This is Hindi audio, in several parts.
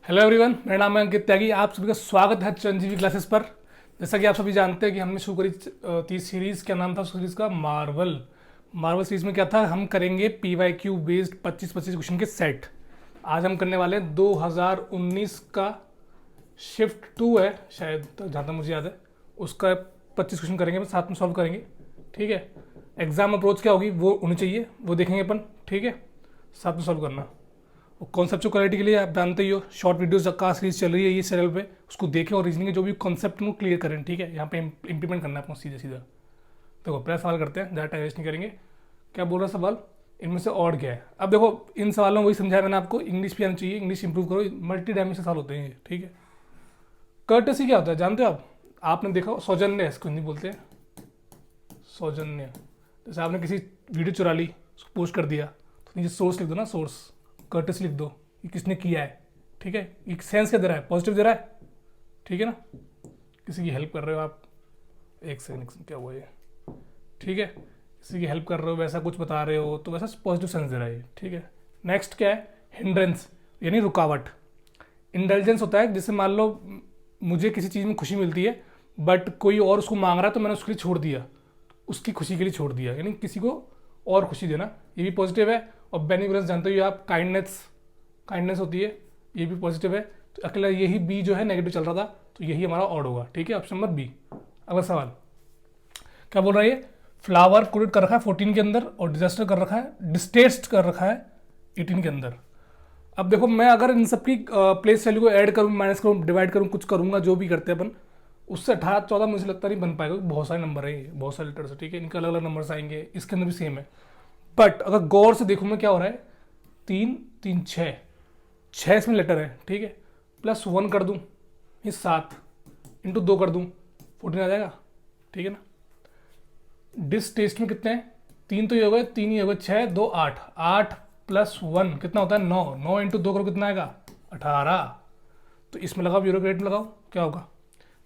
हेलो एवरीवन, मेरा नाम है अंकित त्यागी। आप सभी का स्वागत है चिरंजीवी क्लासेस पर। जैसा कि आप सभी जानते हैं कि हमने शुरू करी थी सीरीज़। क्या नाम था उस सीरीज़ का? मार्वल सीरीज़ में क्या था, हम करेंगे PYQ बेस्ड 25-25 क्वेश्चन के सेट। आज हम करने वाले हैं 2019 का शिफ्ट 2 है शायद, तो जहाँ तक मुझे याद है उसका 25 क्वेश्चन करेंगे, साथ में सॉल्व करेंगे। ठीक है, एग्जाम अप्रोच क्या होगी वो होनी चाहिए, वो देखेंगे अपन। ठीक है, साथ में सॉल्व करना। और कॉन्सेप्चुअल क्लैरिटी के लिए आप जानते ही हो, शॉर्ट वीडियोस का सीरीज चल रही है ये चैनल पे, उसको देखें और रीजनिंग के जो भी कॉन्सेप्ट को क्लियर करें। ठीक है, यहाँ पे इंप्लीमेंट करना है आपको सीधे सीधा। देखो पहला सवाल करते हैं, ज़्यादा टाइम वेस्ट नहीं करेंगे। क्या बोल रहा सवाल, इनमें से और क्या है? अब देखो इन सवालों में वही समझाया मैंने आपको, इंग्लिश भी आनी चाहिए, इंग्लिश इंप्रूव करो। मल्टी डायमेंशनल सवाल होते हैं ये। ठीक है, कर्टसी क्या होता है जानते हो आप? आपने देखा हो, सौजन्य इसको हिंदी बोलते हैं, सौजन्य। जैसे आपने किसी वीडियो चुरा ली, उसको पोस्ट कर दिया, तो नीचे सोर्स लिख दो ना, सोर्स। कर्टस लिख दो, ये किसने किया है। ठीक है, ये सेंस क्या दे रहा है? पॉजिटिव दे रहा है। ठीक है ना, किसी की हेल्प कर रहे हो आप, एक सेकंड क्या हुआ ये, ठीक है, किसी की हेल्प कर रहे हो, वैसा कुछ बता रहे हो तो वैसा पॉजिटिव सेंस दे रहा है ये। ठीक है, नेक्स्ट क्या है? हिंड्रेंस यानी रुकावट। इंटेलिजेंस होता है जैसे मान लो मुझे किसी चीज़ में खुशी मिलती है बट कोई और उसको मांग रहा है तो मैंने उसके लिए छोड़ दिया, उसकी खुशी के लिए छोड़ दिया, यानी किसी को और खुशी देना, ये भी पॉजिटिव है। और बेनिवलेंस जानते हो आप, काइंडनेस होती है, ये भी पॉजिटिव है। तो अकेला यही बी जो है नेगेटिव चल रहा था, तो यही हमारा ऑड होगा। ठीक है, ऑप्शन नंबर बी। अगला सवाल क्या बोल रहा है? ये फ्लावर कोडेड कर रखा है 14 के अंदर और डिजास्टर कर रखा है, डिस्टेस्ट कर रखा है 18 के अंदर। अब देखो मैं अगर इन सबकी प्लेस वैल्यू को ऐड करूँ, माइनस करूँ, डिवाइड करूँ, कुछ करूँगा, जो भी करते हैं अपन, उससे 18-14 मुझे लगता नहीं बन पाएगा, बहुत सारे नंबर है ये, बहुत सारे लेटर्स है। ठीक है, इनके अलग अलग नंबर्स आएंगे, इसके अंदर भी सेम है। बट अगर गौर से देखूँ मैं, क्या हो रहा है, 3 3 6 इसमें लेटर है। ठीक है, +1 कर दूँ, ये 7 इंटू 2 कर दूँ, 14 आ जाएगा। ठीक है ना। डिस टेस्ट में कितने हैं? 3 तो ये हो गए, 3 ये हो गए, 6 2 8, 8 +1 कितना होता है? 9। 9 इंटू 2 करो कितना आएगा? 18। तो इसमें लगाओ, ब्यूरोक्रेट में लगाओ, क्या होगा?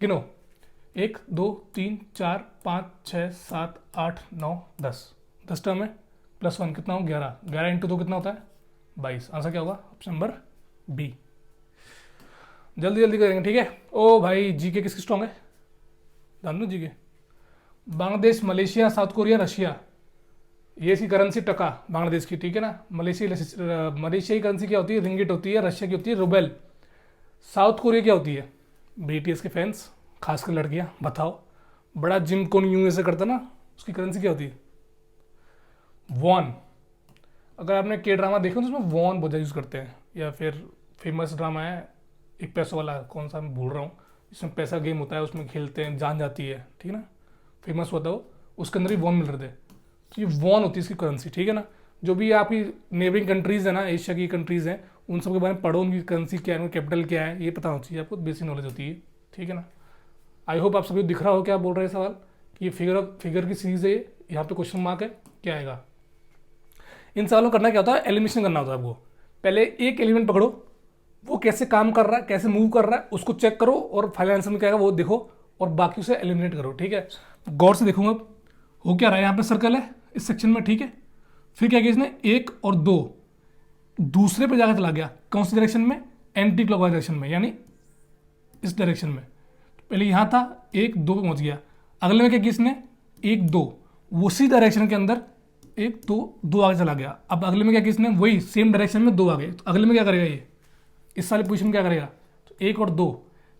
गिनो, 1 2 3 4 5 6 7 8 9 10, 10 टर्म है, +1 कितना हो? 11। 11 इंटू 2 कितना होता है? 22। आंसर क्या होगा? Option number B. जल्दी जल्दी करेंगे। ठीक है, ओ भाई जीके किसकी स्ट्रॉन्ग है जान लो। GK, Bangladesh, Malaysia, South Korea, Russia, ये इसकी करेंसी टका बांग्लादेश की। ठीक है ना। मलेशिया की करेंसी क्या होती है? रिंगिट होती है। रशिया की होती है रूबेल। साउथ कोरिया क्या होती है? BTS के फैंस, खासकर लड़कियां, बताओ। बड़ा जिम कौन यूं ऐसे करता ना, उसकी करेंसी क्या होती है? वॉन। अगर आपने के ड्रामा देखा तो उसमें वॉन बहुत यूज़ करते हैं। या फिर फेमस ड्रामा है एक पैसों वाला, कौन सा मैं भूल रहा हूँ, इसमें पैसा गेम होता है, उसमें खेलते हैं, जान जाती है। ठीक है ना, फेमस होता है वो, उसके अंदर भी वॉन मिल रहे थे। तो ये वॉन होती है इसकी करेंसी। ठीक है ना। जो भी आपकी नेबरिंग कंट्रीज़ है ना, एशिया की कंट्रीज़ हैं, उन सब के बारे में पढ़ो, उनकी करेंसी क्या है, उनकी कैपिटल क्या है, ये पता होना चाहिए आपको, बेसिक नॉलेज होती है। ठीक है ना। आई होप आप सभी दिख रहा हो क्या बोल रहे हैं सवाल, कि ये फिगर की सीरीज है, यहाँ पे क्वेश्चन मार्क है, क्या आएगा? इन सवालों करना क्या होता है? एलिमिनेशन करना होता है आपको। पहले एक एलिमेंट पकड़ो, वो कैसे काम कर रहा है, कैसे मूव कर रहा है, उसको चेक करो और फाइनल आंसर में क्या आएगा वो देखो, और बाकी उसे एलिमिनेट करो। ठीक है, गौर से देखूंगा अब हो क्या रहा है। यहाँ पे सर्कल है इस सेक्शन में। ठीक है, फिर क्या किया इसने, 1 और 2 दूसरे पे जाकर चला गया, कौन सी डायरेक्शन में? एंटी क्लॉकवाइज डायरेक्शन में, यानी इस डायरेक्शन में। पहले यहाँ था, 1 2 पे पहुंच गया। अगले में क्या किया इसने, 1 2, उसी डायरेक्शन के अंदर 1 2 2 आगे चला गया। अब अगले में क्या किया इसने, वही सेम डायरेक्शन में 2 आ गए। तो अगले में क्या करेगा ये, इस वाले पोजीशन में क्या करेगा? तो 1 और 2,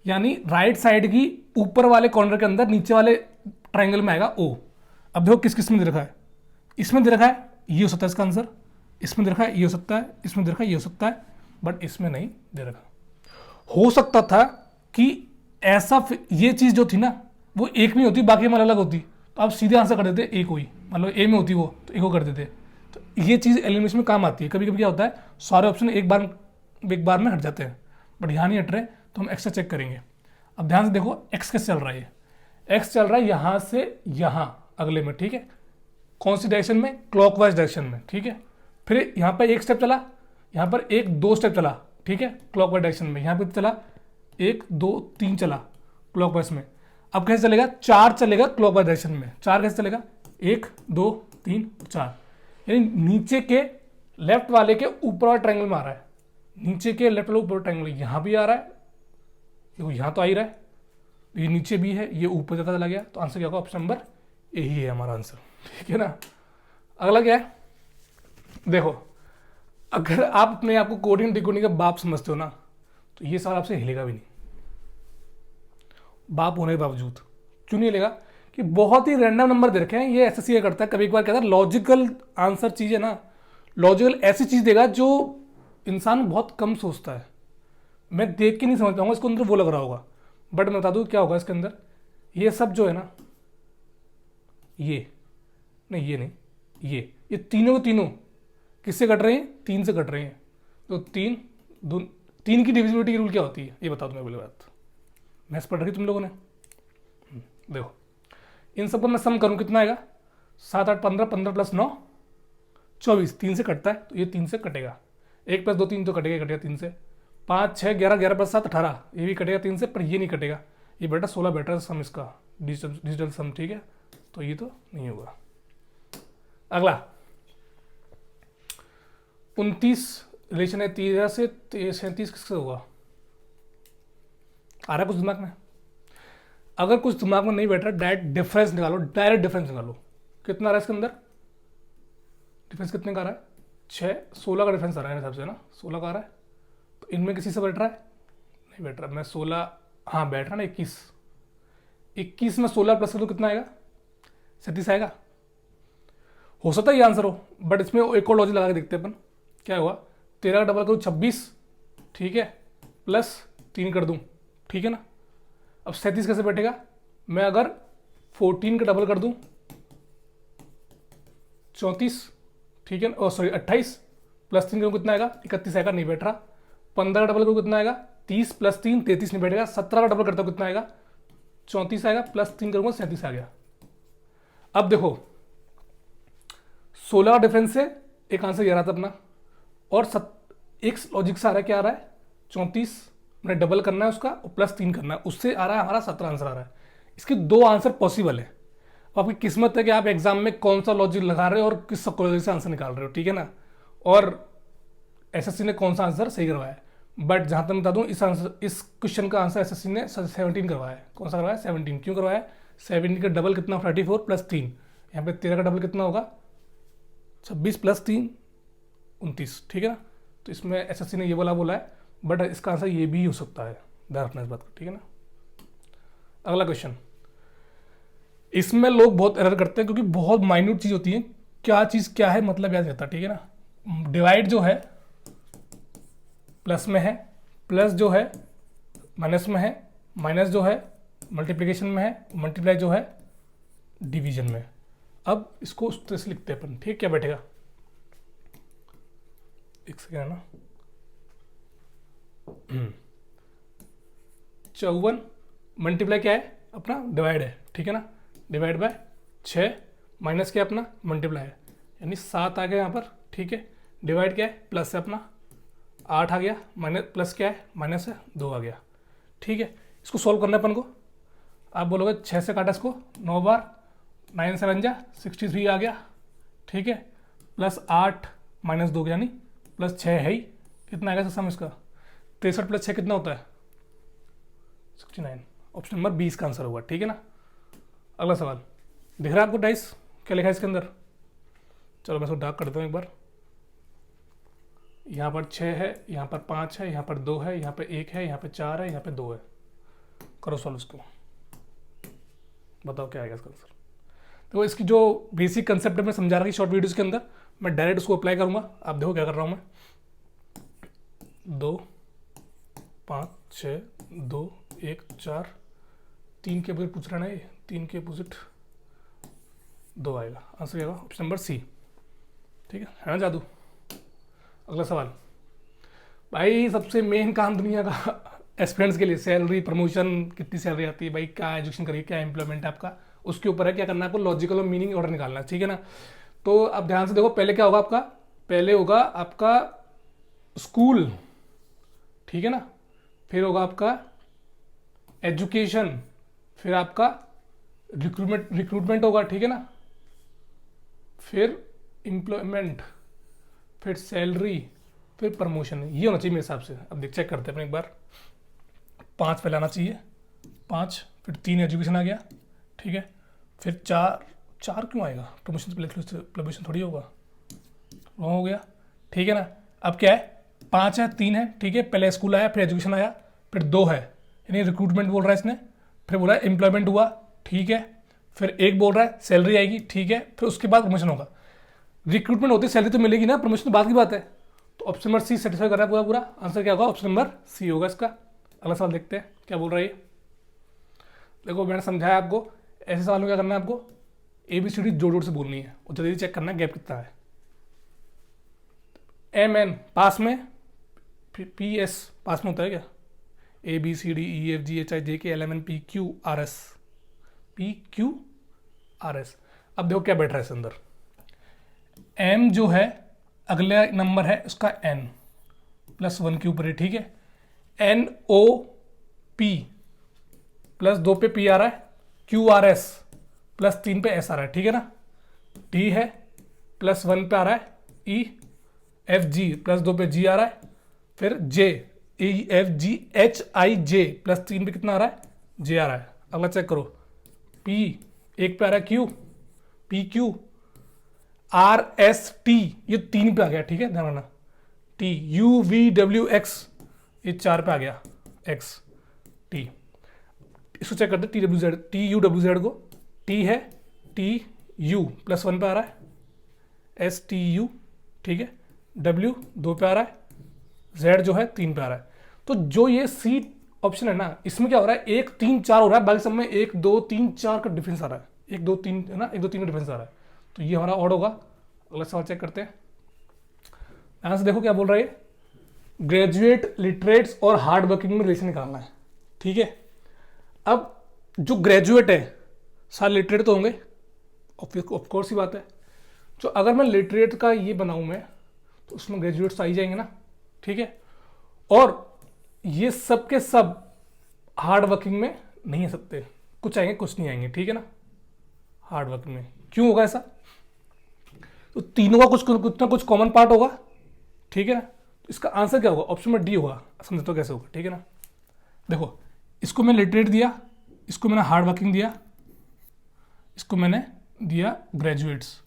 यानी राइट साइड की ऊपर वाले कॉर्नर के अंदर नीचे वाले ट्राइंगल में आएगा O। अब देखो किस किस में दे रखा है, इसमें दे रखा है ये हो सकता है इसका आंसर, इसमें दे रखा है ये हो सकता है, इसमें दे रखा है ये हो सकता है, बट इसमें नहीं दे रखा। हो सकता था कि ऐसा ये चीज़ जो थी ना वो एक में होती, बाकी में अलग होती, तो आप सीधे आंसर कर देते एक हुई, मतलब ए में होती वो तो एक को कर देते। तो ये चीज़ एलिमिनेशन में काम आती है। कभी कभी क्या होता है, सारे ऑप्शन एक बार में हट जाते हैं, बट यहाँ नहीं हट रहे तो हम एक्स्ट्रा चेक करेंगे। अब ध्यान से देखो एक्स कैसे चल रहा है, एक्स चल रहा है यहाँ से यहाँ अगले में। ठीक है, कौन सी डायरेक्शन में? क्लॉकवाइज डायरेक्शन में। ठीक है, फिर यहाँ पर एक स्टेप चला, यहाँ पर 1 2 स्टेप चला। ठीक है, क्लॉकवाइज डायरेक्शन में। यहाँ पर चला 1 2 3 चला क्लॉकवाइज में। अब कैसे चलेगा? 4 चलेगा क्लॉकवाइज डायरेक्शन में। 4 कैसे चलेगा? 1 2 3 4, यानी नीचे के लेफ्ट वाले के ऊपर वाले ट्रायंगल में आ रहा है। नीचे के लेफ्ट वाला ऊपर ट्रायंगल यहाँ भी आ रहा है, देखो यहाँ तो आ ही रहा है, ये नीचे भी है, ये ऊपर जाता चला गया, तो आंसर क्या होगा? ऑप्शन नंबर ए ही है हमारा आंसर, ठीक है ना। अगला क्या है, देखो अगर आप अपने आप को कोडिंग डिकोडिंग का बाप समझते हो ना, तो ये सवाल आपसे हिलेगा भी नहीं, बाप होने के बावजूद। क्यों नहीं हिलेगा? कि बहुत ही रैंडम नंबर दे रखे हैं, ये एसएससी करता है कभी एक बार, कहता है लॉजिकल आंसर चीज़ है ना, लॉजिकल ऐसी चीज़ देगा जो इंसान बहुत कम सोचता है। मैं देख के नहीं समझ पाऊंगा इसको अंदर वो लग रहा होगा, बट मैं बता दूँ क्या होगा इसके अंदर। ये सब जो है ना, ये नहीं, ये नहीं, ये तीनों के तीनों किससे कट रहे हैं? 3 से कट रहे हैं। तो 3 की डिविजिबिलिटी रूल क्या होती है ये बता दूँ मैं, बोले बात मैथ्स पढ़ रही तुम लोगों ने। देखो इन सबको मैं सम करूँ कितना आएगा? 7 8 15, 15 + 9 24, 3 से कटता है तो ये 3 से कटेगा। 1 + 2 3 तो कटेगा 3 से। 5 6 11, 11 + 7 18, ये भी कटेगा 3 से, पर ये नहीं कटेगा, ये बेटा 16 बेटर सम इसका डिजिटल सम, ठीक है, तो ये तो नहीं होगा। अगला 29 रिलेशन है 13 से 37, किससे होगा? आ रहा है कुछ दिमाग में? अगर कुछ दिमाग में नहीं बैठ रहा, डायरेक्ट डिफरेंस निकालो, डायरेक्ट डिफरेंस निकालो। कितना आ रहा है इसके अंदर? डिफरेंस कितने का आ रहा है? 6 16 का डिफरेंस आ रहा है मेरे हिसाब से ना, 16 का आ रहा है। तो इनमें किसी से बैठ रहा है? नहीं बैठ रहा। मैं 16, हाँ बैठ रहा ना, 21 में 16 प्लस कर दो कितना आएगा? 37 आएगा। हो सकता है ये आंसर हो, बट इसमें एक और लॉजिक लगा के देखते हैं अपन क्या हुआ। 13 का डबल करूँ 26, ठीक है, प्लस 3 कर दूँ, ठीक है ना। अब 37 कैसे बैठेगा? मैं अगर 14 का डबल कर दूँ 34, ठीक है, सॉरी 28, प्लस 3 करूँ कितना आएगा? 31 आएगा, नहीं बैठ रहा। 15 का डबल करूँ कितना आएगा? 30 + 3 33, नहीं बैठेगा। 17 का डबल करता हूँ कितना आएगा? 34 आएगा, प्लस 3 करूँगा 37 आ गया। अब देखो 16 का डिफरेंस से एक आंसर ये रहा था अपना, और एक लॉजिक से आ रहा है, क्या आ रहा है? 34 मैंने डबल करना है उसका और प्लस 3 करना है, उससे आ रहा है हमारा 17 आंसर आ रहा है। इसके 2 आंसर पॉसिबल है। अब आपकी किस्मत है कि आप एग्जाम में कौन सा लॉजिक लगा रहे हो और किस लॉजिक से आंसर निकाल रहे हो, ठीक है ना। और एसएससी ने कौन सा आंसर सही करवाया है, बट जहां तक बता दूं इस क्वेश्चन का आंसर एसएससी ने 17 करवाया है। कौन सा करवाया? 17। क्यों करवाया? 17 का डबल कितना? 34 + 3, यहाँ पे 13 का डबल कितना होगा? 26 + 3 29, ठीक है ना। तो इसमें एसएससी ने ये बोला है, बट इसका आंसर ये भी हो सकता है, ध्यान रखना इस बात को, ठीक है ना। अगला क्वेश्चन, इसमें लोग बहुत एरर करते हैं क्योंकि बहुत माइन्यूट चीज़ होती है, क्या चीज़ क्या है मतलब याद रहता है, ठीक है ना। डिवाइड जो है प्लस में है, प्लस जो है माइनस में है, माइनस जो है मल्टीप्लिकेशन में है, मल्टीप्लाई जो है डिवीजन में। अब इसको उस तरह से लिखते हैं अपन, ठीक, क्या बैठेगा? एक सेकेंड ना, 54 मल्टीप्लाई क्या है अपना? डिवाइड है, ठीक है ना। डिवाइड बाय 6 माइनस क्या अपना? मल्टीप्लाई है, यानी 7 आ गया यहाँ पर, ठीक है। डिवाइड क्या है? प्लस है अपना, 8 आ गया, माइनस प्लस क्या है? माइनस है, 2 आ गया, ठीक है। इसको सॉल्व करना है अपन को। आप बोलोगे 6 से काटा इसको 9 बार, 9 7 जा 63 आ गया, ठीक है, प्लस 8 - 2 यानी प्लस 6 है ही, कितना आएगा सम इसका? 63 + 6 कितना होता है? 69। ऑप्शन नंबर 20 का आंसर होगा, ठीक है ना। अगला सवाल दिख रहा है आपको डाइस क्या लिखा है इसके अंदर? चलो मैं इसको डार्क करता हूँ एक बार। यहाँ पर 6 है, यहाँ पर 5 है, यहाँ पर 2 है, यहाँ पर 1 है, यहाँ पे 4 है, यहाँ पे 2 है। करो सॉल्व इसको, बताओ क्या आएगा इसका आंसर। तो इसकी जो बेसिक कंसेप्ट है मैं समझा रहा हूँ शॉर्ट वीडियोज़ के अंदर, मैं डायरेक्ट उसको अप्लाई करूँगा। आप देखो क्या कर रहा हूँ मैं। 2 5 6 2 1 4, 3 के अपोजिट पूछ रहा है ना, ये 3 के अपोजिट 2 आएगा, आंसर क्या होगा? ऑप्शन नंबर सी, ठीक है ना जादू। अगला सवाल भाई, सबसे मेन काम दुनिया का एस्पिरेंट्स के लिए, सैलरी, प्रमोशन, कितनी सैलरी आती है भाई, क्या एजुकेशन करिए, क्या एम्प्लॉयमेंट है आपका, उसके ऊपर है। क्या करना है आपको? लॉजिकल और मीनिंग ऑर्डर निकालना है, ठीक है ना। तो अब ध्यान से देखो, पहले क्या होगा आपका? पहले होगा आपका स्कूल, ठीक है ना, फिर होगा आपका एजुकेशन, फिर आपका रिक्रूटमेंट होगा, ठीक है ना, फिर एम्प्लॉयमेंट, फिर सैलरी, फिर प्रमोशन, ये होना चाहिए मेरे हिसाब से। अब देख चेक करते हैं अपने एक बार। 5 पहले आना चाहिए, 5, फिर 3 एजुकेशन आ गया, ठीक है, फिर 4 क्यों आएगा, प्रमोशन से प्रमोशन थोड़ी होगा, वहाँ हो गया, ठीक है ना। अब क्या है, 5 है, 3 है, ठीक है, पहले स्कूल आया, फिर एजुकेशन आया, फिर 2 है, यानी रिक्रूटमेंट बोल रहा है इसने, फिर बोला एम्प्लॉयमेंट हुआ, ठीक है, फिर 1 बोल रहा है सैलरी आएगी, ठीक है, फिर उसके बाद प्रमोशन होगा। रिक्रूटमेंट होती सैलरी तो मिलेगी ना, प्रमोशन तो बात की बात है। तो ऑप्शन नंबर सी सेटिस्फाई कर रहा है पूरा पूरा। आंसर क्या होगा, ऑप्शन नंबर सी होगा इसका। अगला सवाल देखते हैं क्या बोल रहा है ये। देखो मैंने समझाया आपको, ऐसे सवाल में क्या करना है आपको, ABCD जोड़ जोड़ से बोलनी है और जल्दी चेक करना है गैप कितना है। MN पास में, PS पास में होता है क्या, ABCDEFGHIJKLMNPQRS, PQRS। अब देखो क्या बैठ रहा है इसके अंदर, M जो है अगला नंबर है उसका N +1 के ऊपर है, ठीक है, NOP +2 पे P आ रहा है, QRS +3 पे S आ रहा है, ठीक है ना, T है +1 पे आ रहा है, EFG +2 पे G आ रहा है, फिर J EFGHIJ +3 पे कितना आ रहा है, J आ रहा है। अगला चेक करो, P 1 पे आ रहा है, Q PQ RST ये 3 पे आ गया, ठीक है, ध्यान रखना, T UVWX ये 4 पे आ गया, X T। इसको चेक करते TUWZ को, T है TU +1 पे आ रहा है, STU, ठीक है, W 2 पे आ रहा है, Z जो है 3 पे आ रहा है। तो जो ये C ऑप्शन है ना, इसमें क्या हो रहा है, 1 3 4 हो रहा है, बाकी सब में 1 2 3 4 का डिफरेंस आ रहा है, 1 2 3 है ना, 1 2 3 का डिफरेंस आ रहा है, तो ये हमारा ऑड होगा। अगला सवाल चेक करते हैं, यहां से देखो क्या बोल रहा है, ग्रेजुएट लिटरेट्स और हार्ड वर्किंग में रिलेशन निकालना है, ठीक है। अब जो ग्रेजुएट है सारे लिटरेट तो होंगे, ऑफकोर्स ही बात है। जो अगर मैं लिटरेट का ये बनाऊं मैं, तो उसमें ग्रेजुएट्स आ ही जाएंगे ना, ठीक है, और ये सब के सब हार्ड वर्किंग में नहीं आ सकते, कुछ आएंगे कुछ नहीं आएंगे, ठीक है ना। हार्ड वर्किंग में क्यों होगा ऐसा, तो तीनों का कुछ ना कुछ कॉमन पार्ट होगा, ठीक है ना। तो इसका आंसर क्या होगा, ऑप्शन में डी होगा। समझते हो कैसे होगा, ठीक है ना। देखो इसको मैं लिटरेट दिया, इसको मैंने हार्ड वर्किंग दिया, इसको मैंने दिया ग्रेजुएट्स।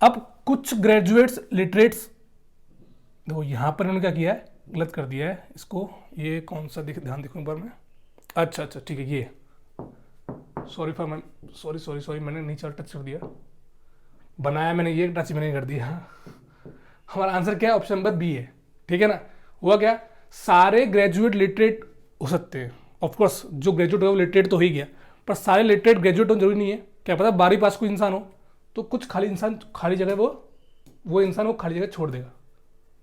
अब कुछ ग्रेजुएट्स लिटरेट्स, देखो यहां पर इन्होंने क्या किया है, गलत कर दिया है इसको, ये कौन सा ध्यान देखो एक बार मैं, अच्छा ठीक है, ये सॉरी मैंने नीचे टच कर दिया, बनाया मैंने, ये टच मैंने कर दिया। हमारा आंसर क्या है, ऑप्शन नंबर बी है, ठीक है ना। हुआ क्या, सारे ग्रेजुएट लिटरेट हो सकते हैं, ऑफकोर्स जो ग्रेजुएट हो लिटरेट तो हो ही गया, पर सारे लिटरेट ग्रेजुएट होना जरूरी नहीं है। क्या पता 12वीं पास कोई इंसान हो, तो कुछ खाली जगह वो इंसान वो खाली जगह छोड़ देगा,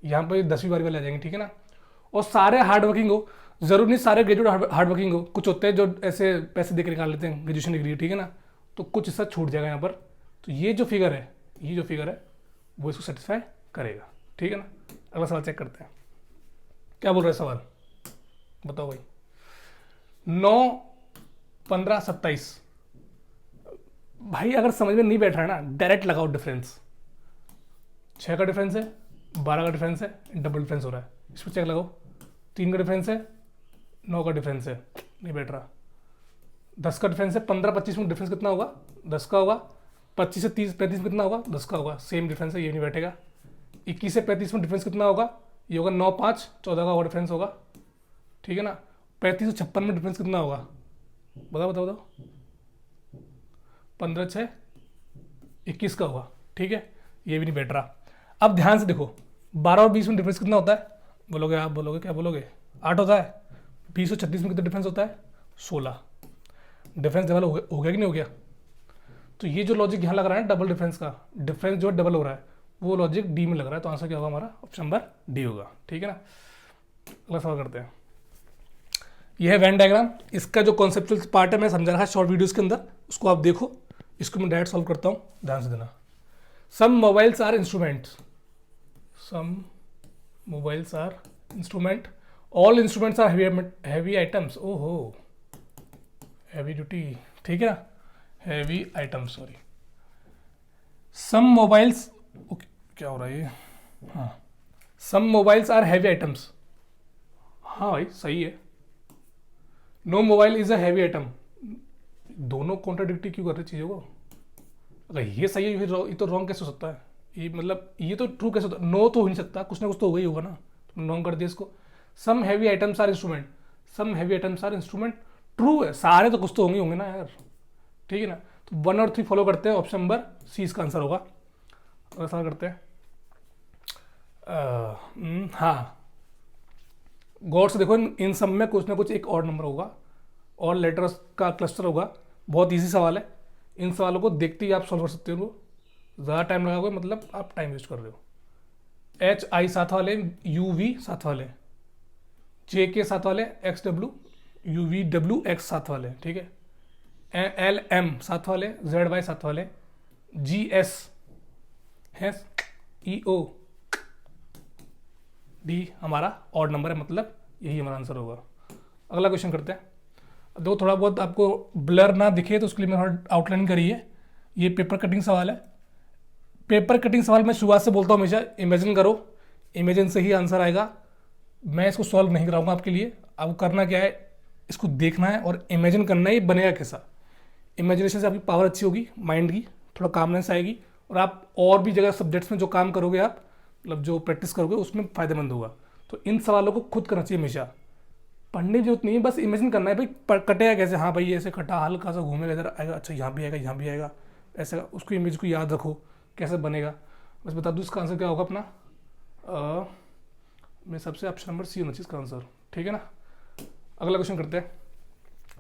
यहाँ पर 10वीं 12वीं वाले आ जाएंगे, ठीक है ना। और सारे हार्ड वर्किंग हो, जरूर नहीं सारे ग्रेजुएट हार्ड वर्किंग हो, कुछ होते हैं जो ऐसे पैसे देकर निकाल लेते हैं ग्रेजुएशन डिग्री, ठीक है ना, तो कुछ हिस्सा छूट जाएगा यहाँ पर। तो ये जो फिगर है वो इसको सेटिस्फाई करेगा, ठीक है ना। अगला सवाल चेक करते हैं, क्या बोल रहा है सवाल, बताओ भाई। 9 15 27, भाई अगर समझ में नहीं बैठ रहा है ना, डायरेक्ट लगाओ डिफरेंस। 6 का डिफरेंस है, 12 का डिफरेंस है, डबल डिफरेंस हो रहा है, इस पर चेक लगाओ। 3 का डिफरेंस है, 9 का डिफरेंस है, नहीं बैठ रहा। 10 का डिफरेंस है, 15 25 में डिफरेंस कितना होगा, 10 का होगा। 25 से 30 35 में कितना होगा, 10 का होगा, सेम डिफरेंस है, ये नहीं बैठेगा। 21 से 35 में डिफरेंस कितना होगा, ये होगा 9 5 14 का होगा डिफरेंस होगा, ठीक है ना। 35 से 56 में डिफरेंस कितना होगा, बताओ 15 6 21 का होगा, ठीक है, ये भी नहीं बैठ रहा। अब ध्यान से देखो, 12 और 20 में डिफरेंस कितना होता है, बोलोगे आप, बोलोगे क्या बोलोगे, 8 होता है। 20 और 36 में कितना डिफरेंस होता है, 16। डिफरेंस डबल हो गया कि नहीं हो गया। तो ये जो लॉजिक यहाँ लग रहा है डबल डिफरेंस का, डिफरेंस जो डबल हो रहा है, वो लॉजिक डी में लग रहा है। तो आंसर क्या होगा हमारा, ऑप्शन नंबर डी होगा, ठीक है ना। अगला सवाल करते हैं, यह है वेन डायग्राम। इसका जो कॉन्सेप्चुअल पार्ट है मैं समझा रहा है शॉर्ट वीडियोस के अंदर, उसको आप देखो। इसको मैं डायरेक्ट सॉल्व करता हूँ, ध्यान से देना। Some mobiles are instruments, some mobiles are instrument, all instruments are heavy items, ओहो हैवी ड्यूटी, ठीक है ना, heavy items, sorry. Some mobiles, क्या हो रहा है ये, हाँ, some mobiles are heavy items. हाँ भाई सही है। No mobile is a heavy item. दोनों कॉन्ट्राडिक्टी क्यों कर रहे चीज़ों को? अगर ये सही है फिर ये तो रॉन्ग कैसे हो सकता है? ये मतलब ये तो ट्रू कैसे होता है? नो तो हो नहीं सकता, कुछ ना कुछ तो हो ही होगा ना, तुमने रॉन्ग कर दिया इसको। Some heavy items are instrument. Some heavy items are instrument true है, सारे तो कुछ तो होंगे होंगे ना यार, ठीक है ना। तो 1 और 3 फॉलो करते हैं, ऑप्शन नंबर सी इसका आंसर होगा। अगला सवाल करते हैं। हाँ, गौर से देखो, इन सब में कुछ ना कुछ एक और नंबर होगा और लेटर्स का क्लस्टर होगा। बहुत इजी सवाल है, इन सवालों को देखते ही आप सॉल्व कर सकते हो। ज़्यादा टाइम लगाओगे मतलब आप टाइम वेस्ट कर रहे हो। एच आई साथ वाले, यू वी साथ वाले, जे के साथ वाले, x W, you V W x साथ वाले, ठीक है। एल एम साथ वाले, जेड वाई साथ वाले, जी एस है, ई ओ डी हमारा ऑड नंबर है, मतलब यही हमारा आंसर होगा। अगला क्वेश्चन करते हैं। दो थोड़ा बहुत आपको ब्लर ना दिखे तो उसके लिए मैंने आउटलाइन करी है। ये पेपर कटिंग सवाल है। पेपर कटिंग सवाल मैं शुरुआत से बोलता हूँ हमेशा, इमेजिन करो, इमेजिन से ही आंसर आएगा। मैं इसको सॉल्व नहीं कराऊंगा आपके लिए। आपको करना क्या है, इसको देखना है और इमेजिन करना है ये बनेगा कैसा। इमेजिनेशन से आपकी पावर अच्छी होगी, माइंड की थोड़ा कामनेस आएगी, और आप और भी जगह सब्जेक्ट्स में जो काम करोगे आप, मतलब जो प्रैक्टिस करोगे उसमें फ़ायदेमंद होगा। तो इन सवालों को खुद करना चाहिए हमेशा, पढ़ने की जरूरत नहीं है, बस इमेजिन करना है भाई कटेगा कैसे। हाँ भाई ये ऐसे कटा, हल्का सा घूमेगा इधर आएगा, अच्छा यहाँ भी आएगा, यहाँ भी आएगा, ऐसा उसको इमेज को याद रखो कैसे बनेगा। बस बता दूँ इसका आंसर क्या होगा अपना। मेरे सबसे ऑप्शन नंबर सी होना चाहिए इसका आंसर, ठीक है ना। अगला क्वेश्चन करते हैं।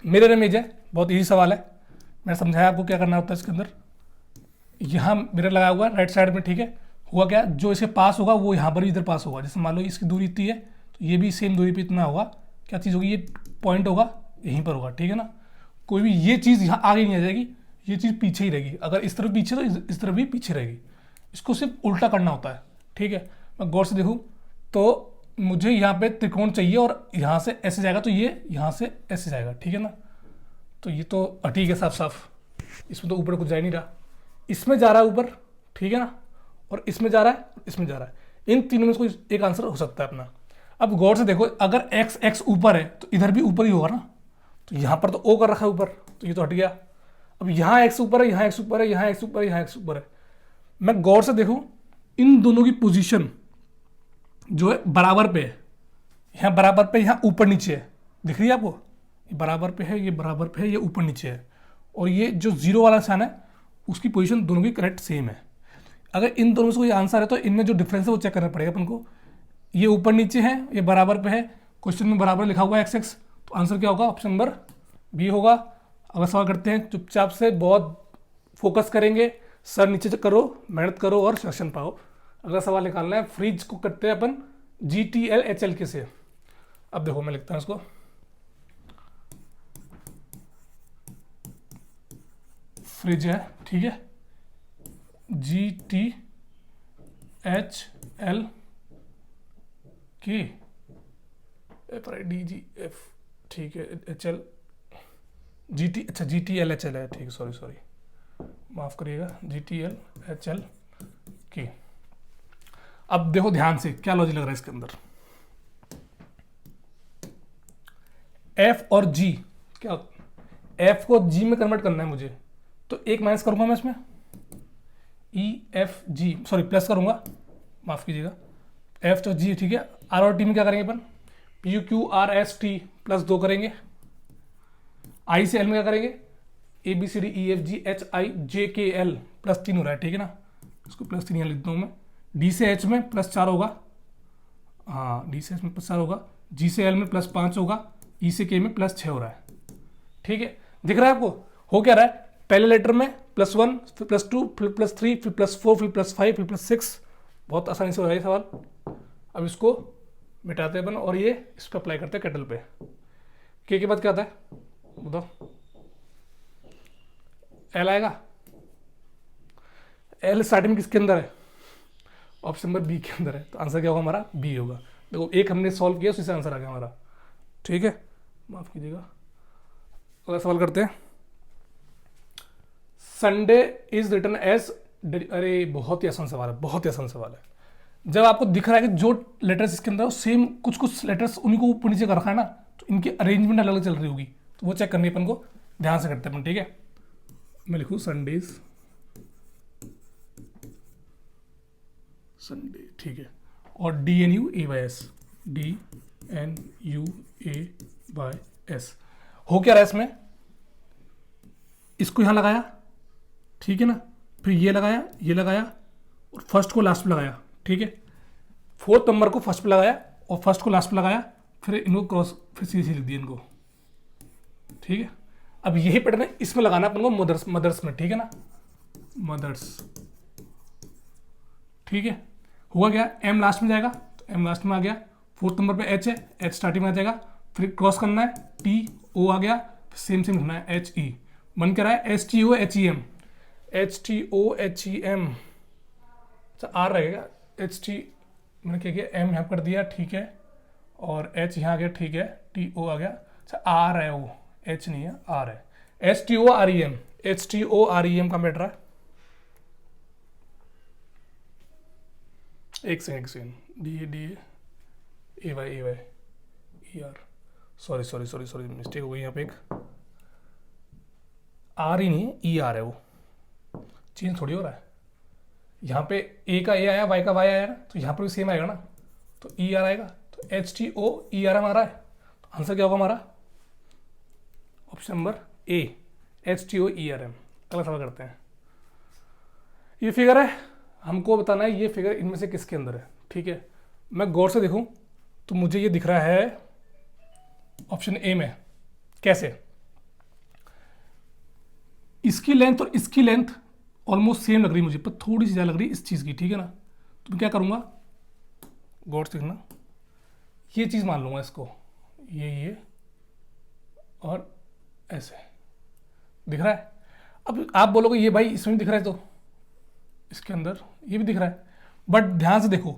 मिरर इमेज है, बहुत ईजी सवाल है, मैंने समझाया आपको क्या करना होता है इसके अंदर। यहाँ मिरर लगा हुआ है राइट साइड में, ठीक है। हुआ क्या, जो इसके पास होगा वो यहाँ पर भी इधर पास होगा। जैसे मान लो इसकी दूरी इतनी है तो ये भी सेम दूरी पे इतना होगा। क्या चीज़ होगी, ये पॉइंट होगा यहीं पर होगा, ठीक है ना। कोई भी ये चीज़ यहाँ आगे नहीं आ जाएगी, ये चीज़ पीछे ही रहेगी। अगर इस तरफ पीछे तो इस तरफ भी पीछे रहेगी। इसको सिर्फ उल्टा करना होता है, ठीक है। मैं गौर से देखूँ तो मुझे यहाँ पे त्रिकोण चाहिए और यहाँ से ऐसे जाएगा तो ये यहाँ से ऐसे जाएगा, ठीक है ना। तो ये तो ठीक है साफ साफ, इसमें तो ऊपर कुछ जा ही नहीं रहा। इसमें जा रहा है ऊपर, ठीक है ना, और इसमें जा रहा है, इसमें जा रहा है। इन तीनों में से कोई एक आंसर हो सकता है अपना। अब गौर से देखो, अगर एक्स एक्स ऊपर है तो इधर भी ऊपर ही होगा ना। तो यहाँ पर तो ओ कर रखा है ऊपर, तो ये तो हट गया। अब यहाँ एक्स ऊपर है, यहाँ एक्स ऊपर है, यहाँ एक्स ऊपर है, यहाँ एक्स ऊपर है। मैं गौर से देखूँ, इन दोनों की पोजीशन जो है बराबर पे है। यहाँ बराबर पे, यहाँ ऊपर नीचे है, दिख रही है आपको। ये बराबर पे है, ये बराबर पे है, ये ऊपर नीचे है। और ये जो जीरो वाला निशान है उसकी पोजीशन दोनों की करेक्ट सेम है। अगर इन दोनों से कोई आंसर है तो इनमें जो डिफरेंस है वो चेक करना पड़ेगा अपन को। ये ऊपर नीचे है, ये बराबर पे है, क्वेश्चन में बराबर लिखा हुआ है एक्स एक्स, तो आंसर क्या होगा, ऑप्शन नंबर बी होगा। अगर सवाल करते हैं, चुपचाप से बहुत फोकस करेंगे, सर नीचे करो, मेहनत करो और सेक्शन पाओ। अगला सवाल निकालना है। फ्रिज को करते हैं अपन GTL HL के से। अब देखो मैं लिखता हूँ इसको, फ्रिज है, ठीक है, GTHL की DGF, ठीक है, HL GT, अच्छा GTL HL है, ठीक है, सॉरी सॉरी माफ़ करिएगा, GTL HL की। अब देखो ध्यान से क्या लॉजिक लग रहा है इसके अंदर। F और G, क्या F को G में कन्वर्ट करना है मुझे, तो एक माइनस करूंगा मैं इसमें, EFG, सॉरी प्लस करूंगा, माफ़ कीजिएगा, F तो G, ठीक है। R और T में क्या करेंगे अपन, PQRST प्लस 2 करेंगे। I से L में क्या करेंगे, ABCDEFGHIJKL प्लस 3 हो रहा है, ठीक है ना। इसको प्लस 3 यहाँ लिख दूँ मैं। D से H में प्लस 4 होगा, हाँ D से H में प्लस 4 होगा। G से L में प्लस 5 होगा। E से K में प्लस 6 हो रहा है, ठीक है। दिख रहा है आपको हो क्या रहा है, पहले लेटर में +1, फिर +2, फिर +3, फिर +4, फिर +5, फिर +6। बहुत आसानी से हो रहा है सवाल। अब इसको मिटाते हैं अपन और ये इस पर अप्लाई करते हैं कैटल पे। के बाद क्या आता है बताओ, L आएगा। L स्टार्टिंग में किसके अंदर है, ऑप्शन नंबर बी के अंदर है, तो आंसर क्या होगा हमारा, बी होगा। देखो एक हमने सॉल्व किया, उसी से आंसर आ गया हमारा, ठीक है, माफ कीजिएगा। अगला सवाल करते हैं। संडे इज रिटन एज, अरे बहुत ही आसान सवाल है, बहुत ही आसान सवाल है। जब आपको दिख रहा है कि जो लेटर्स इसके अंदर सेम कुछ कुछ लेटर्स उन्हीं को ऊपर नीचे कर रखा है ना, तो इनकी अरेंजमेंट अलग अलग चल रही होगी, तो वो चेक करनी अपन को ध्यान से करते हैं अपन, ठीक है। मैं लिखूँ संडेज, संडे, ठीक है। और DNUAYS, DNUAYS हो क्या रहा है इसमें, इसको यहाँ लगाया, ठीक है ना, फिर ये लगाया और फर्स्ट को लास्ट पे लगाया, ठीक है। फोर्थ नंबर को फर्स्ट पे लगाया और फर्स्ट को लास्ट पे लगाया, फिर इनको क्रॉस, फिर सीधे लिख दिया इनको, ठीक है। अब यही पैटर्न इसमें लगाना अपन को मदर्स में, ठीक है ना, मदर्स, ठीक है। हुआ क्या, M लास्ट में जाएगा तो M लास्ट में आ गया, फोर्थ नंबर पे H है, H स्टार्टिंग में आ जाएगा, फिर क्रॉस करना है, TO आ गया, सेम लिखना है HE, बन क्या रहा है HTOHEM, HTOHEM, अच्छा R रहेगा, HT मैंने क्या किया, M यहाँ कर दिया, ठीक है, और H यहाँ आ गया, ठीक है, TO आ गया, अच्छा R है, वो H नहीं है, R है, HTOREM का बैठ रहा है, एक सेकेंड, DADAAYER, सॉरी मिस्टेक हो गई यहाँ पे, एक R ही नहीं ER है, वो चेंज थोड़ी हो रहा है, यहाँ पे A का A आया, Y का Y आया ना, तो यहाँ पर भी सेम आएगा ना, तो ER आएगा, तो HTOER हमारा है, तो आंसर क्या होगा हमारा, ऑप्शन नंबर A, HTOERM। अगला सवाल करते हैं, ये फिगर है, हमको बताना है ये फिगर इनमें से किसके अंदर है, ठीक है। मैं गौर से देखूं तो मुझे ये दिख रहा है ऑप्शन ए में, कैसे, इसकी लेंथ और इसकी लेंथ ऑलमोस्ट सेम लग रही मुझे, पर थोड़ी सी ज़्यादा लग रही इस चीज़ की, ठीक है ना। तो मैं क्या करूँगा, गौर से देखना, ये चीज़ मान लूँगा इसको, ये और ऐसे दिख रहा है। अब आप बोलोगे ये भाई इसमें भी दिख रहा है, तो इसके अंदर ये भी दिख रहा है, बट ध्यान से देखो,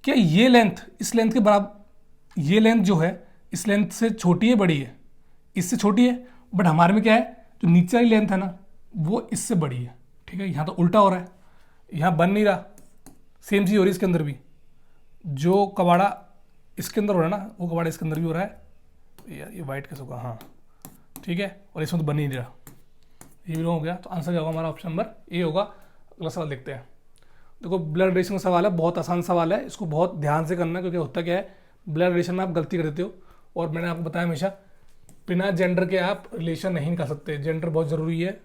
क्या ये लेंथ इस लेंथ के बराबर, ये लेंथ जो है इस लेंथ से छोटी है बड़ी है, इससे छोटी है, बट हमारे में क्या है, जो नीचे वाली लेंथ है ना वो इससे बड़ी है, ठीक है। यहाँ तो उल्टा हो रहा है, यहाँ बन नहीं रहा, सेम चीज़ हो रही है इसके अंदर भी, जो कबाड़ा इसके अंदर हो रहा है ना वो कबाड़ा इसके अंदर भी हो रहा है, यार ये वाइट कैसे होगा, हाँ ठीक है, और इसमें तो बन नहीं रहा, ये भी हो गया, तो आंसर क्या होगा हमारा, ऑप्शन नंबर ए होगा। अगला सवाल देखते हैं, देखो ब्लड रिलेशन का सवाल है, बहुत आसान सवाल है, इसको बहुत ध्यान से करना है, क्योंकि होता क्या है ब्लड रिलेशन में आप गलती कर देते हो, और मैंने आपको बताया हमेशा बिना जेंडर के आप रिलेशन नहीं निकाल सकते, जेंडर बहुत ज़रूरी है।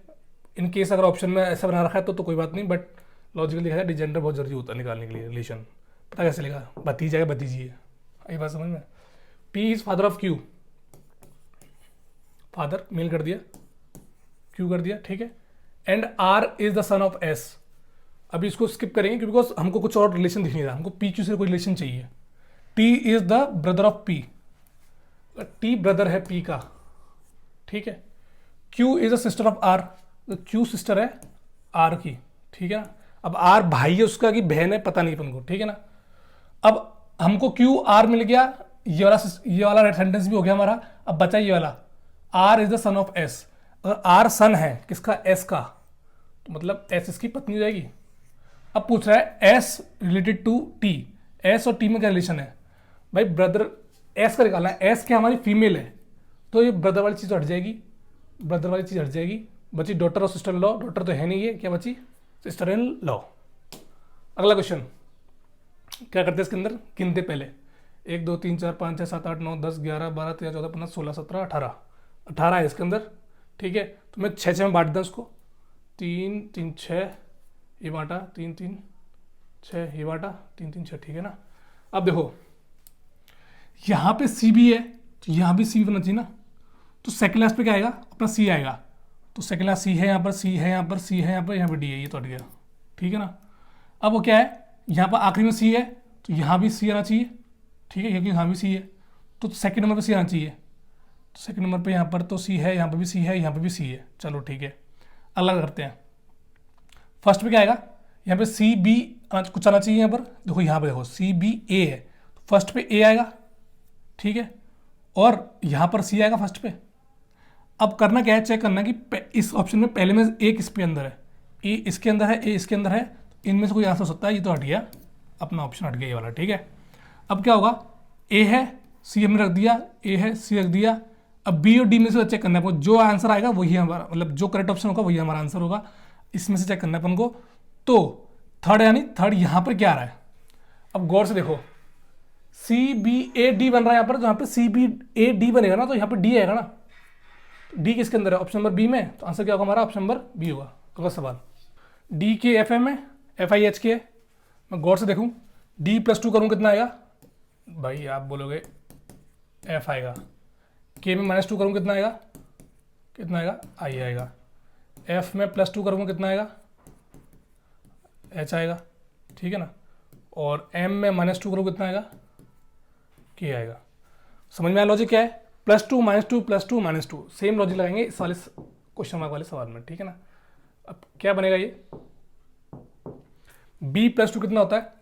इन केस अगर ऑप्शन में ऐसा बना रखा है तो कोई बात नहीं, बट लॉजिकली देखा जाए जेंडर बहुत जरूरी होता है निकालने के लिए रिलेशन। पता कैसे लिखा, भतीजा है भतीजी है, ये बात समझ में। P is father of Q, father male कर दिया, क्यू कर दिया, ठीक है। And R is the son of S, अभी इसको स्किप करेंगे क्योंकि बिकॉज हमको कुछ और रिलेशन दिख नहीं रहा, हमको पी क्यू से कोई रिलेशन चाहिए। T is the brother of P, T brother है पी का, ठीक है। Q is the sister of R, Q sister है आर की, ठीक है ना। अब आर भाई है उसका कि बहन है पता नहीं अपन को, ठीक है ना। अब हमको क्यू आर मिल गया, ये वाला सेंटेंस भी हो गया हमारा। अब बचा ये वाला, R is the son of S, अगर आर सन है किसका, एस का, तो मतलब एस इसकी पत्नी हो जाएगी। अब पूछ रहा है S related to T, S और टी में क्या रिलेशन है भाई, ब्रदर एस का निकालना है, एस क्या हमारी फीमेल है, तो ये ब्रदर वाली चीज़ हट जाएगी, ब्रदर वाली चीज़ हट जाएगी, बची डॉटर और सिस्टर इन लॉ, डॉटर तो है नहीं है, क्या बची, सिस्टर इन लॉ। अगला क्वेश्चन क्या करते हैं इसके अंदर, गिनते पहले 1 2 3 4 5 6 7 8 9 10 11 12 13 14 15 16 17 18, 18 है इसके अंदर, ठीक है। तो मैं 6 में बांट दूँ उसको, 3 3 6 ये बांटा, 3 3 6 ये बांटा, 3 3 6, ठीक है ना। अब देखो यहाँ पे सी भी है तो यहाँ भी सी बनना चाहिए ना, तो सेकेंड लास्ट पे क्या आएगा अपना सी आएगा, तो सेकेंड लास्ट सी है यहाँ पर, सी है यहाँ पर, सी है यहाँ पर, यहाँ पर डी है, ये तो हट गया, ठीक है ना। अब वो क्या है, यहाँ पर आखिरी में सी है तो यहाँ भी सी आना चाहिए, ठीक है, क्योंकि यहाँ भी सी है, तो सेकंड नंबर पे सी आना चाहिए, तो सेकंड नंबर पे यहाँ पर तो सी है, यहाँ पर भी सी है, यहाँ पर भी सी है, चलो ठीक है। अलग करते हैं, फर्स्ट पे क्या आएगा, यहाँ पे सी बी कुछ आना चाहिए, यहाँ पर देखो, यहाँ पे देखो सी बी ए है, तो फर्स्ट पे ए आएगा, ठीक है, और यहाँ पर सी आएगा फर्स्ट पे। अब करना क्या है, चेक करना कि इस ऑप्शन में पहले में ए किस पे अंदर है, ए इसके अंदर है, ए इसके अंदर है, इनमें से कोई आंसर हो सकता है, ये तो हट गया, अपना ऑप्शन हट गया ये वाला, ठीक है। अब क्या होगा, ए है, सी हमने रख दिया, ए है, सी रख दिया। अब बी और डी में से चेक करना है अपन, जो आंसर आएगा वही हमारा, मतलब जो करेक्ट ऑप्शन होगा वही हमारा आंसर होगा। इसमें से चेक करना है अपन को। तो थर्ड, यानी थर्ड यहाँ पर क्या आ रहा है, अब गौर से देखो, सी बी ए डी बन रहा है यहाँ पर, तो यहाँ पे सी बी ए डी बनेगा ना, तो यहाँ पे डी आएगा ना। डी किसके अंदर है, ऑप्शन नंबर बी में, तो आंसर क्या होगा हमारा, ऑप्शन नंबर बी होगा। अगला सवाल, डी के एफ एम है, एफ आई एच के है। मैं गौर से देखूँ, डी प्लस टू करूँ कितना आएगा, भाई आप बोलोगे एफ आएगा। के में माइनस टू करूँ कितना आएगा, कितना आएगा, आई आएगा। एफ में प्लस टू करूँगा कितना आएगा, एच आएगा, ठीक है ना। और एम में माइनस टू करूँ कितना आएगा, के आएगा। समझ में आया लॉजिक क्या है, plus two minus two plus two minus two, same logic लगाएंगे इस वाले क्वेश्चन मार्क वाले सवाल में, ठीक है ना। अब क्या बनेगा ये, बी प्लस टू कितना होता है,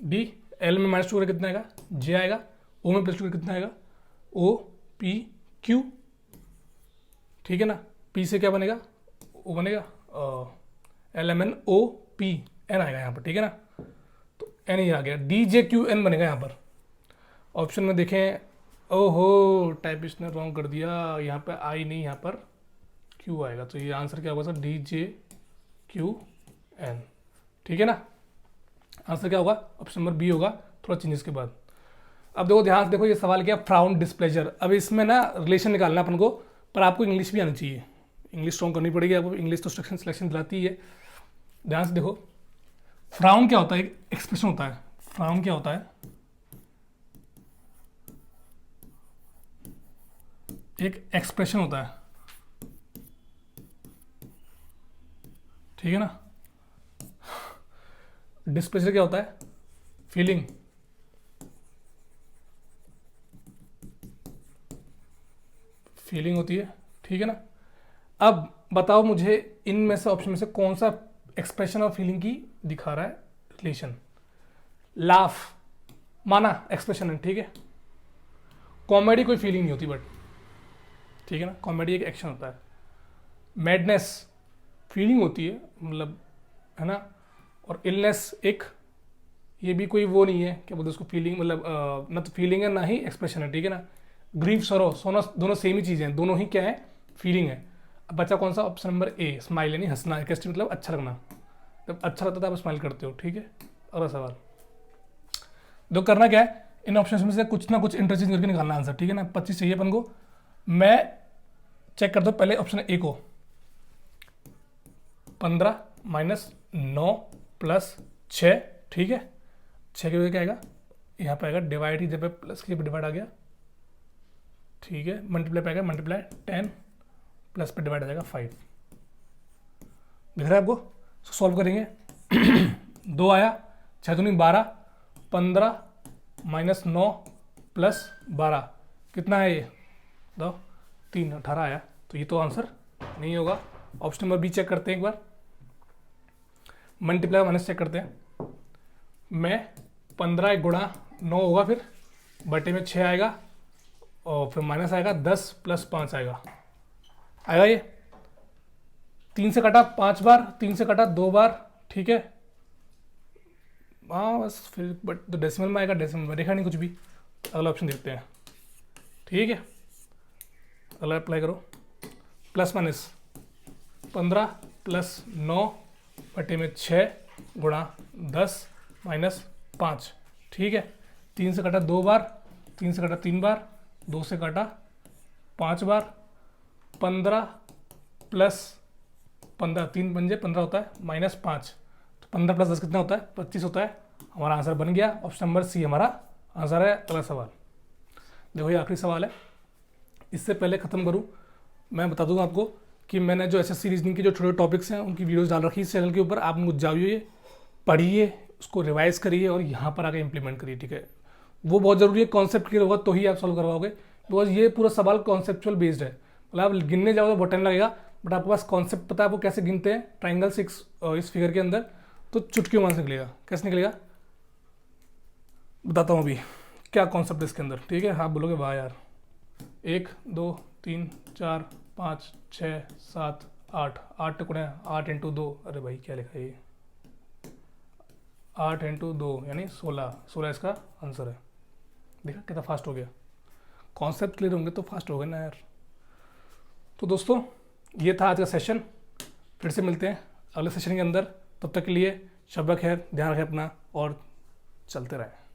डी, एल में माइनस टू करें कितना आएगा, जे आएगा। ओ में प्लस टू कितना आएगा, ओ पी क्यू, ठीक है ना। पी से क्या बनेगा, ओ बनेगा, L M N O P N आएगा यहाँ पर, ठीक है ना। तो एन ही आ गया, डी जे क्यू एन बनेगा यहाँ पर। ऑप्शन में देखें, ओहो टाइपिस्ट ने रॉन्ग कर दिया, यहाँ पे आई नहीं, यहाँ पर क्यू आएगा। तो ये आंसर क्या होगा sir, D J Q N, ठीक है ना। आंसर क्या होगा, ऑप्शन नंबर बी होगा, थोड़ा चेंजेस के बाद। अब देखो ध्यान से देखो, ये सवाल क्या, फ्राउन डिस्प्लेजर। अब इसमें ना रिलेशन निकालना अपन को, पर आपको इंग्लिश भी आनी चाहिए, इंग्लिश स्ट्रॉन्ग करनी पड़ेगी आपको, इंग्लिश तो सिलेक्शन सिलेक्शन दिलाती है। ध्यान से देखो, फ्राउन क्या होता है, एक एक्सप्रेशन होता है। फ्राउन क्या होता है, एक एक्सप्रेशन होता है, ठीक है ना। डिस्प्लेजर क्या होता है, फीलिंग। फीलिंग होती है, ठीक है ना। अब बताओ मुझे इनमें से, ऑप्शन में से कौन सा एक्सप्रेशन और फीलिंग की दिखा रहा है रिलेशन। लाफ माना एक्सप्रेशन है, ठीक है। कॉमेडी कोई फीलिंग नहीं होती बट, ठीक है ना, कॉमेडी एक एक्शन होता है। मैडनेस फीलिंग होती है, मतलब है ना। और इलनेस एक, ये भी कोई वो नहीं है, क्या बोलते हैं उसको, फीलिंग, मतलब ना तो फीलिंग है ना ही एक्सप्रेशन है, ठीक है ना। ग्रीफ सरो सोना दोनों सेम ही चीज़ें हैं, दोनों ही क्या है, फीलिंग है। अब बचा कौन सा, ऑप्शन नंबर ए, स्माइल, यानी हंसना, कैसे मतलब अच्छा लगना। जब अच्छा लगता है आप स्माइल करते हो, ठीक है। अगला सवाल, तो करना क्या है, इन ऑप्शन में से कुछ ना कुछ इंटरचेंज करके निकालना आंसर, ठीक है ना। 25 चाहिए अपन को। मैं चेक करता हूँ पहले ऑप्शन ए को, 15 माइनस 9 प्लस 6, ठीक है। 6 के वजह क्या आएगा, यहाँ पे आएगा डिवाइड ही, जब प्लस के डिवाइड आ गया, ठीक है। मल्टीप्लाई पे आएगा, मल्टीप्लाई 10 प्लस पे डिवाइड आ जाएगा 5, दिख रहा है आपको। सॉल्व करेंगे 2 आया, 6 दूनी 12, 15 माइनस 9 प्लस 12 कितना है ये, दो 3, 18 आया। तो ये तो आंसर नहीं होगा। ऑप्शन नंबर बी चेक करते हैं एक बार, मल्टीप्लाई माइनस चेक करते हैं। मैं 15 गुणा 9 होगा, फिर बटे में 6 आएगा, और फिर माइनस आएगा 10 प्लस 5 आएगा ये। 3 से कटा 5 बार, 3 से कटा 2 बार, ठीक है। हाँ बस फिर, बट तो डेसिमल में आएगा, डेसिमल में देखा नहीं कुछ भी। अगला ऑप्शन देखते हैं, ठीक है। अगला अप्लाई करो, प्लस माइनस 15 प्लस 9 बटे में 6 गुणा 10 माइनस 5, ठीक है। 3 से कटा 2 बार, 3 से कटा 3 बार, 2 से काटा 5 बार, 15 प्लस 15, 3 पंजे 15 होता है, माइनस 5, तो 15 प्लस 10 कितना होता है, 25 होता है। हमारा आंसर बन गया, ऑप्शन नंबर सी हमारा आंसर है। अगला सवाल देखो, ये आखिरी सवाल है। इससे पहले ख़त्म करूँ, मैं बता दूंगा आपको कि मैंने जो एसएससी रीजनिंग के जो छोटे टॉपिक्स हैं उनकी वीडियोस डाल रखी है इस चैनल के ऊपर। आप उनको जाइए, पढ़िए, उसको रिवाइज करिए और यहाँ पर आके इंप्लीमेंट करिए, ठीक है। वो बहुत ज़रूरी है, कॉन्सेप्ट क्लियर होगा तो ही आप सॉल्व करवाओगे, बिकॉज ये पूरा सवाल कॉन्सेप्चुअल बेस्ड है। मतलब आप गिनने जाओगे बहुत टाइम लगेगा, बट आपके पास कॉन्सेप्ट पता है आपको कैसे गिनते हैं। ट्राइंगल 6 इस फिगर के अंदर, तो चुटकियों मान से निकलेगा। कैसे निकलेगा बताता हूँ अभी, क्या कॉन्सेप्ट है इसके अंदर, ठीक है। हाँ बोलोगे वाह यार, 1 2 3 4 5 6 7 8, 8 टुकड़े, 8 × 2, अरे भाई क्या लिखा है ये, 8 इंटू 2 यानी 16, 16 इसका आंसर है। देखा कितना फास्ट हो गया। कॉन्सेप्ट क्लियर होंगे तो फास्ट हो गए ना यार। तो दोस्तों ये था आज का सेशन, फिर से मिलते हैं अगले सेशन के अंदर। तब तक के लिए शब खैर, ध्यान रखें अपना और चलते रहें।